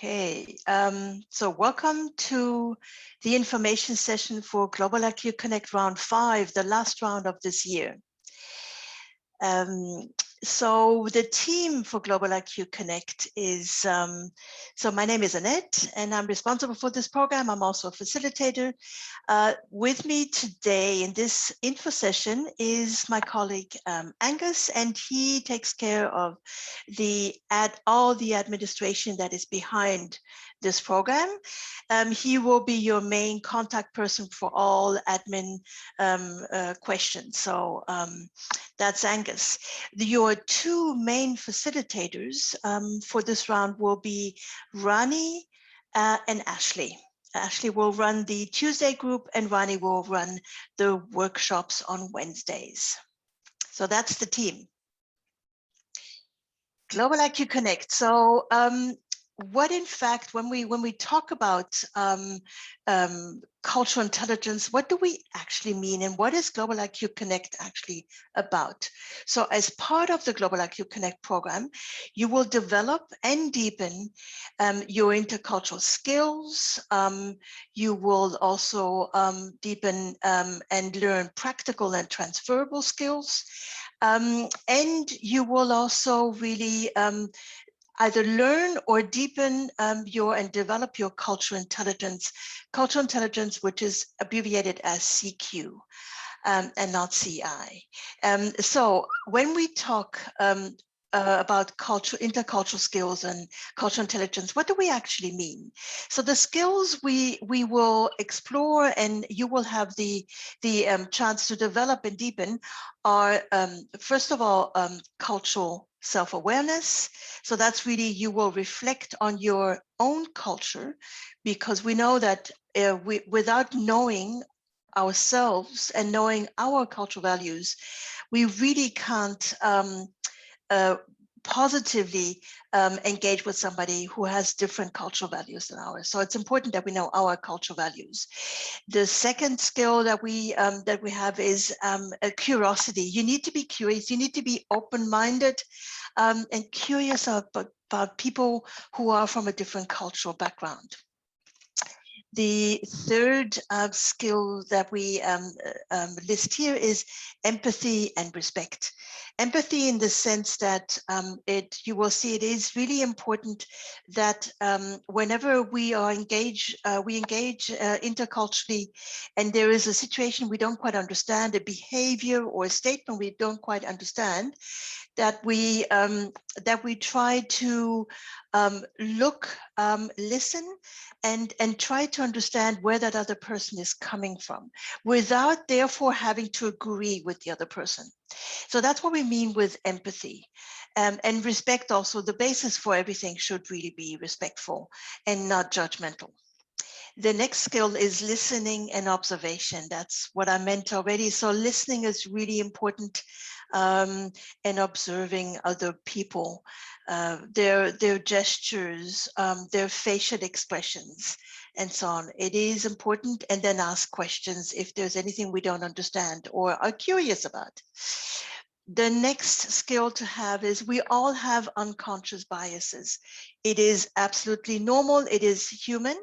Okay, so welcome to the information session for Global IQ Connect Round 5, the last round of this year. So the team for Global IQ Connect is, so my name is Annette and I'm responsible for this program. I'm also a facilitator. With me today in this info session is my colleague Angus, and he takes care of all the administration that is behind this program. He will be your main contact person for all admin questions. So that's Angus. Your two main facilitators for this round will be Rani and Ashley. Ashley will run the Tuesday group and Rani will run the workshops on Wednesdays. So that's the team. Global IQ Connect. So what in fact, when we talk about cultural intelligence, what do we actually mean, and what is Global IQ Connect actually about? So as part of the Global IQ Connect program, you will develop and deepen your intercultural skills. You will also deepen and learn practical and transferable skills. And you will also really either learn or deepen and develop your cultural intelligence, which is abbreviated as CQ and not CI. So when we talk about intercultural skills and cultural intelligence, what do we actually mean? So the skills we will explore and you will have the chance to develop and deepen are, first of all, cultural self-awareness. So that's really, you will reflect on your own culture, because we know that without knowing ourselves and knowing our cultural values, we really can't positively engage with somebody who has different cultural values than ours. So it's important that we know our cultural values. The second skill that we have is a curiosity. You need to be curious. You need to be open-minded and curious about people who are from a different cultural background. The third skill that we list here is empathy and respect. Empathy in the sense that you will see it is really important that whenever we engage interculturally, and there is a situation we don't quite understand, a behavior or a statement we don't quite understand, that we try to look, listen, and try to understand where that other person is coming from, without therefore having to agree with the other person. So that's what we mean with empathy. And respect also, the basis for everything should really be respectful and not judgmental. The next skill is listening and observation. That's what I meant already. So listening is really important, and observing other people, their gestures, their facial expressions, and so on. It is important, and then ask questions if there's anything we don't understand or are curious about. The next skill to have is, we all have unconscious biases. It is absolutely normal. It is human.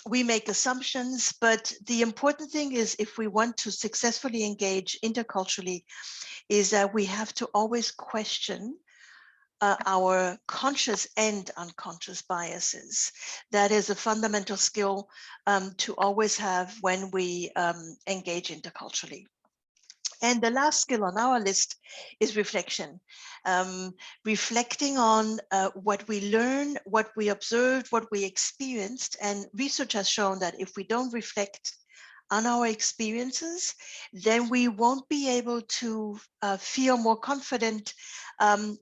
We make assumptions, but the important thing is, if we want to successfully engage interculturally, is that we have to always question our conscious and unconscious biases. That is a fundamental skill to always have when we engage interculturally. And the last skill on our list is reflection. Reflecting on what we learn, what we observed, what we experienced. And research has shown that if we don't reflect on our experiences, then we won't be able to feel more confident and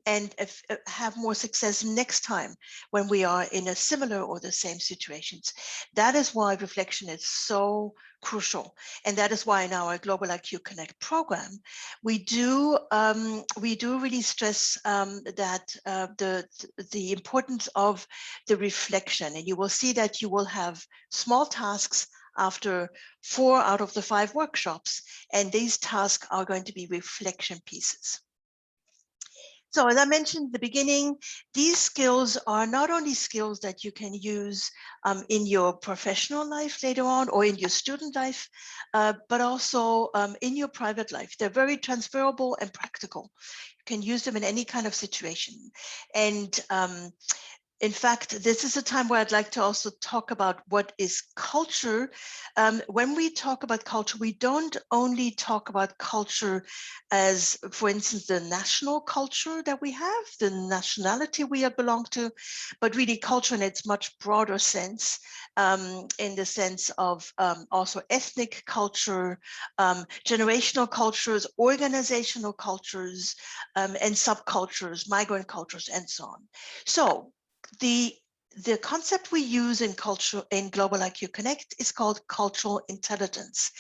have more success next time when we are in a similar or the same situations. That is why reflection is so crucial, and that is why in our Global IQ Connect program we do really stress that the importance of the reflection. And you will see that you will have small tasks after 4 out of the 5 workshops, and these tasks are going to be reflection pieces. So as I mentioned at the beginning, these skills are not only skills that you can use in your professional life later on or in your student life, but also in your private life. They're very transferable and practical. You can use them in any kind of situation. And in fact, this is a time where I'd like to also talk about what is culture. When we talk about culture, we don't only talk about culture as, for instance, the national culture that we have, the nationality we belong to, but really culture in its much broader sense, in the sense of also ethnic culture, generational cultures, organizational cultures, and subcultures, migrant cultures, and so on. So the concept we use in culture in Global IQ Connect is called cultural intelligence.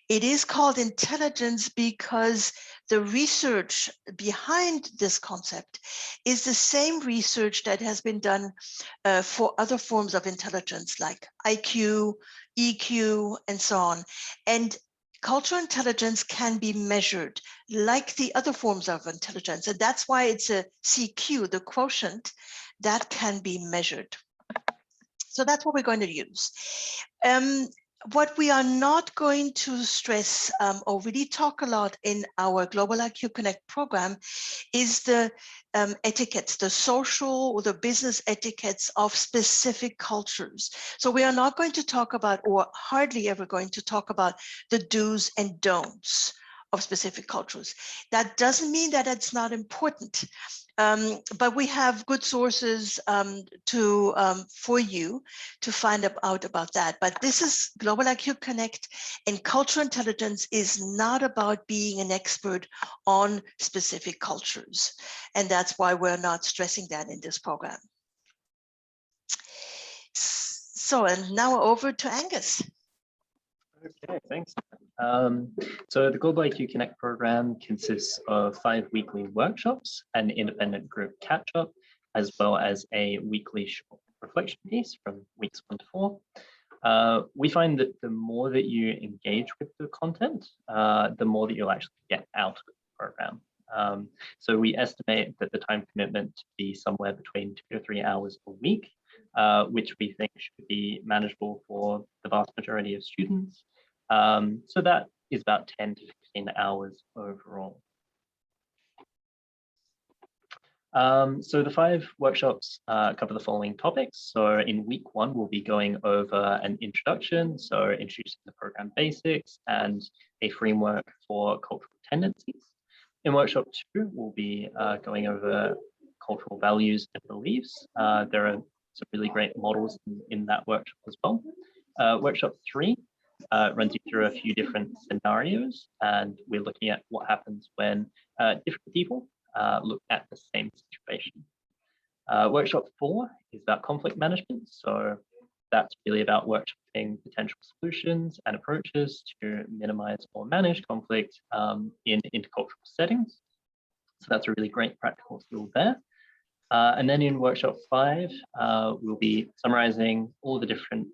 It is called intelligence because the research behind this concept is the same research that has been done for other forms of intelligence like IQ, EQ, and so on. And cultural intelligence can be measured like the other forms of intelligence. And that's why it's a CQ, the quotient, that can be measured. So that's what we're going to use. What we are not going to stress or really talk a lot in our Global IQ Connect program is the etiquettes, the social or the business etiquettes of specific cultures. So we are not going to talk about, or hardly ever going to talk about, the do's and don'ts of specific cultures. That doesn't mean that it's not important. But we have good sources for you to find out about that. But this is Global IQ Connect, and cultural intelligence is not about being an expert on specific cultures. And that's why we're not stressing that in this program. So, and now over to Angus. Okay, thanks. So the Global IQ Connect program consists of 5 weekly workshops, an independent group catch-up, as well as a weekly short reflection piece from weeks 1 to 4. We find that the more that you engage with the content, the more that you'll actually get out of the program. So we estimate that the time commitment to be somewhere between 2 to 3 hours a week, which we think should be manageable for the vast majority of students. So that is about 10 to 15 hours overall. So the 5 workshops cover the following topics. So in week 1, we'll be going over an introduction, so introducing the program basics and a framework for cultural tendencies. In workshop 2, we'll be going over cultural values and beliefs. There are some really great models in that workshop as well. Workshop 3 runs you through a few different scenarios, and we're looking at what happens when different people look at the same situation. Workshop 4 is about conflict management. So that's really about workshopping potential solutions and approaches to minimize or manage conflict in intercultural settings. So that's a really great practical skill there. And then in workshop 5, we'll be summarizing all the different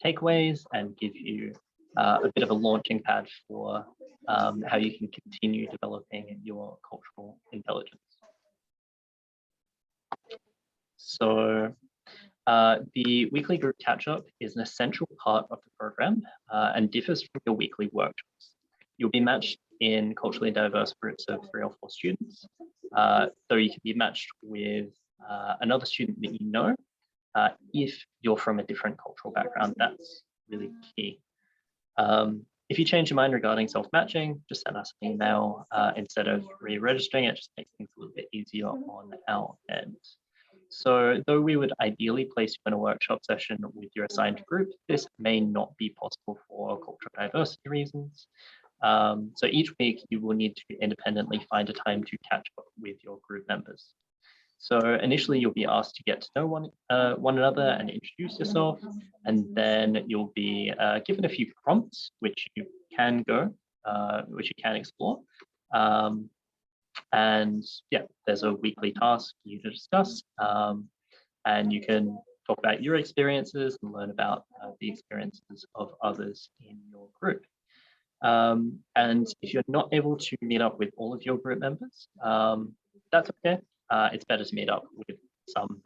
takeaways and give you a bit of a launching pad for how you can continue developing your cultural intelligence. So the weekly group catch-up is an essential part of the program and differs from your weekly workshops. You'll be matched in culturally diverse groups of 3 or 4 students. So you can be matched with another student that you know if you're from a different cultural background. That's really key. If you change your mind regarding self-matching, just send us an email instead of re-registering. It just makes things a little bit easier on our end. So though we would ideally place you in a workshop session with your assigned group, this may not be possible for cultural diversity reasons. So each week you will need to independently find a time to catch up with your group members. So initially you'll be asked to get to know one another and introduce yourself, and then you'll be given a few prompts which you can explore. And yeah, there's a weekly task for you to discuss, and you can talk about your experiences and learn about the experiences of others in your group. And if you're not able to meet up with all of your group members, that's okay. It's better to meet up with some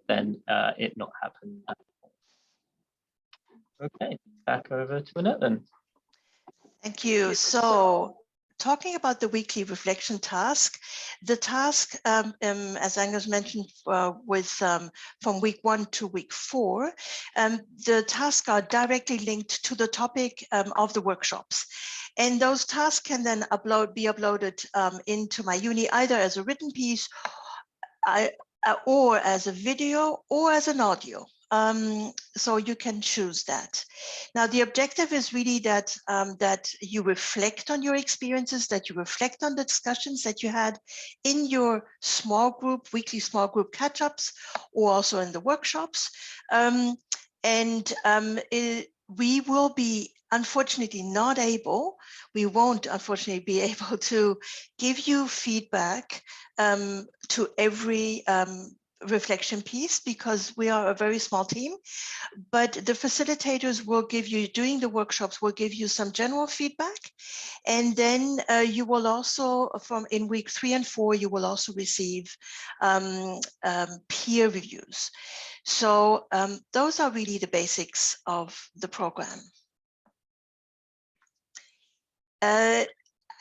than it not happen. Okay, back over to Annette then. Thank you. So talking about the weekly reflection task, the task, as Angus mentioned, from week 1 to week 4, the tasks are directly linked to the topic of the workshops. And those tasks can then be uploaded into my uni, either as a written piece or as a video or as an audio. So you can choose that. Now, the objective is really that that you reflect on your experiences, that you reflect on the discussions that you had in your small group, weekly small group catch-ups, or also in the workshops. We will be unfortunately not able, we won't unfortunately be able to give you feedback to every reflection piece, because we are a very small team, but the facilitators will give you, during the workshops, will give you some general feedback. And then you will also, in week 3 and 4, you will also receive peer reviews. So those are really the basics of the program.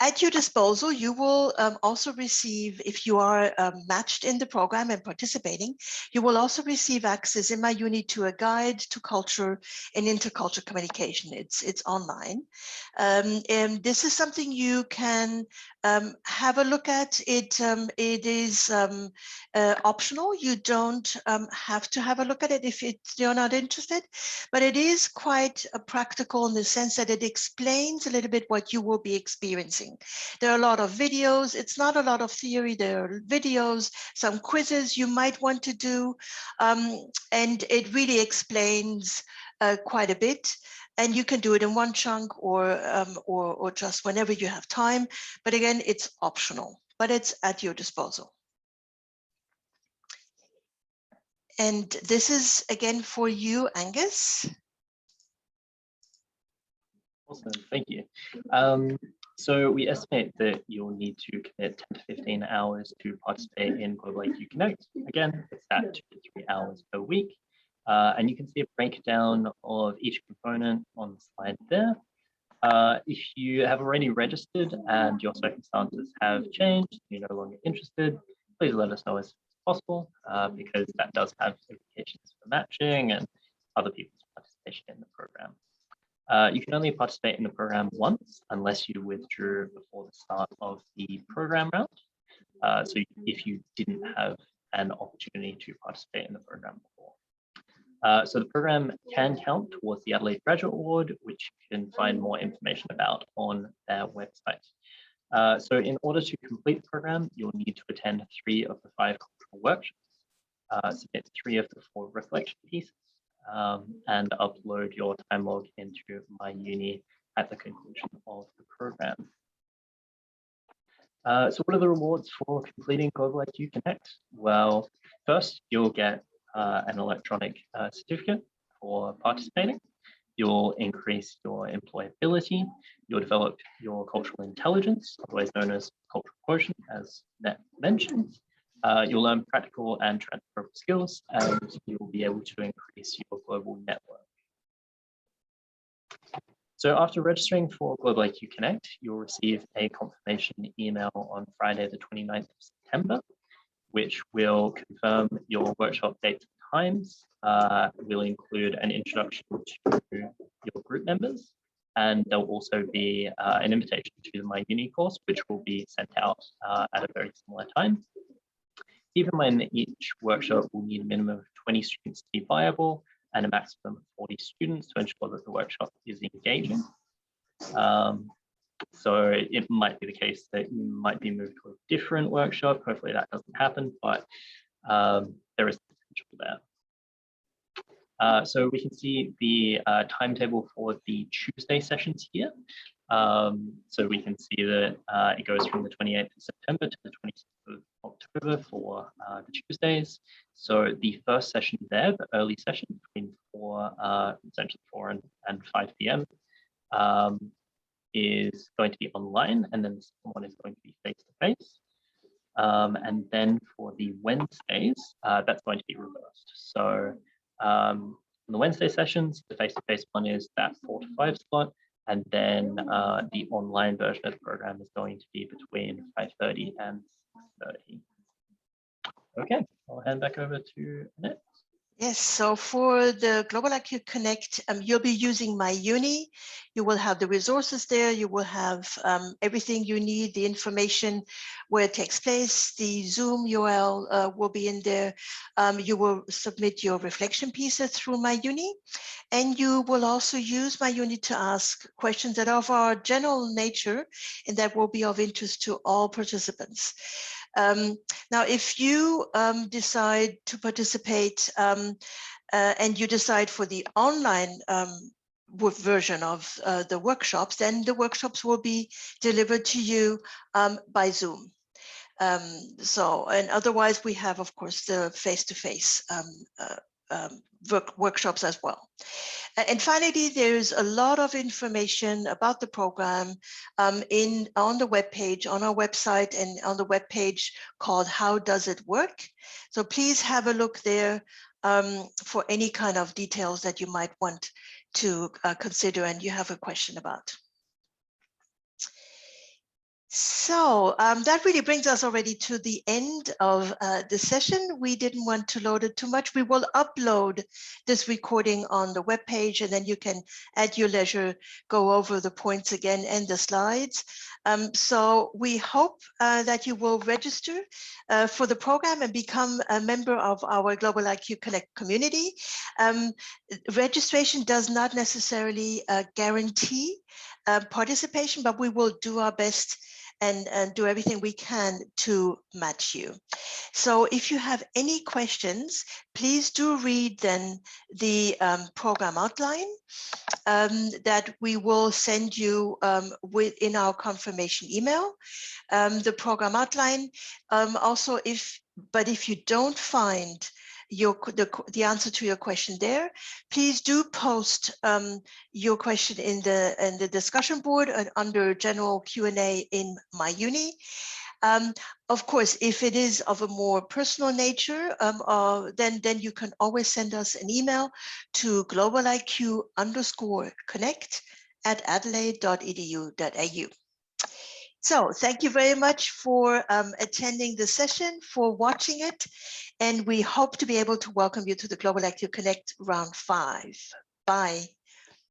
At your disposal, you will also receive, if you are matched in the program and participating, you will also receive access in my uni to a guide to culture and intercultural communication. It's online. And this is something you can have a look at. It is optional. You don't have to have a look at it if you're not interested, but it is quite practical in the sense that it explains a little bit what you will be experiencing. There are a lot of videos. It's not a lot of theory. There are videos, some quizzes you might want to do, and it really explains quite a bit. And you can do it in one chunk or just whenever you have time. But again, it's optional, but it's at your disposal. And this is again for you, Angus. Awesome, thank you. So we estimate that you'll need to commit 10 to 15 hours to participate in Global IQ Connect. Again, it's at 2 to 3 hours per week. And you can see a breakdown of each component on the slide there. If you have already registered and your circumstances have changed, you're no longer interested, please let us know as soon as possible, because that does have implications for matching and other people's participation in the program. You can only participate in the program once unless you withdrew before the start of the program round. So if you didn't have an opportunity to participate in the program before. So the program can count towards the Adelaide Graduate Award, which you can find more information about on their website. So in order to complete the program, you'll need to attend 3 of the 5 cultural workshops, submit 3 of the 4 reflection pieces, and upload your time log into my uni at the conclusion of the program. So what are the rewards for completing Global IQ Connect? Well, first, you'll get an electronic certificate for participating. You'll increase your employability. You'll develop your cultural intelligence, otherwise known as cultural quotient, as Matt mentioned. You'll learn practical and transferable skills, and you'll be able to increase your global network. So after registering for Global IQ Connect, you'll receive a confirmation email on Friday, the 29th of September, which will confirm your workshop dates and times, will include an introduction to your group members, and there'll also be an invitation to the My Uni course, which will be sent out at a very similar time. Keep in mind that each workshop will need a minimum of 20 students to be viable and a maximum of 40 students to ensure that the workshop is engaging. So it might be the case that you might be moved to a different workshop. Hopefully that doesn't happen, but there is potential there. So we can see the timetable for the Tuesday sessions here. So we can see that it goes from the 28th of September to the 26th of October for the Tuesdays. So the first session there, the early session between essentially 4 and 5 p.m. Is going to be online, and then the second one is going to be face-to-face. And then for the Wednesdays, that's going to be reversed. So on the Wednesday sessions, the face-to-face one is that 4 to 5 slot. And then the online version of the program is going to be between 5:30 and 6:30. Okay, I'll hand back over to Annette. Yes, so for the Global IQ Connect, you'll be using MyUni. You will have the resources there. You will have everything you need, the information where it takes place. The Zoom URL will be in there. You will submit your reflection pieces through MyUni. And you will also use MyUni to ask questions that are of our general nature and that will be of interest to all participants. Now, if you decide to participate and you decide for the online version of the workshops, then the workshops will be delivered to you by Zoom. And otherwise we have, of course, the face-to-face workshops as well. And finally, there's a lot of information about the program on the webpage, on our website, and on the webpage called How Does It Work? So please have a look there for any kind of details that you might want to consider and you have a question about. So that really brings us already to the end of the session. We didn't want to load it too much. We will upload this recording on the webpage, and then you can, at your leisure, go over the points again and the slides. So we hope that you will register for the program and become a member of our Global IQ Connect community. Registration does not necessarily guarantee participation, but we will do our best and do everything we can to match you. So if you have any questions, please do read then the program outline that we will send you in our confirmation email. The program outline also, if you don't find the answer to your question there, please do post your question in the discussion board under general Q&A in MyUni. Of course, if it is of a more personal nature, then you can always send us an email to globaliq_connect@adelaide.edu.au. So thank you very much for attending the session, for watching it, and we hope to be able to welcome you to the Global IQ Connect round 5. Bye.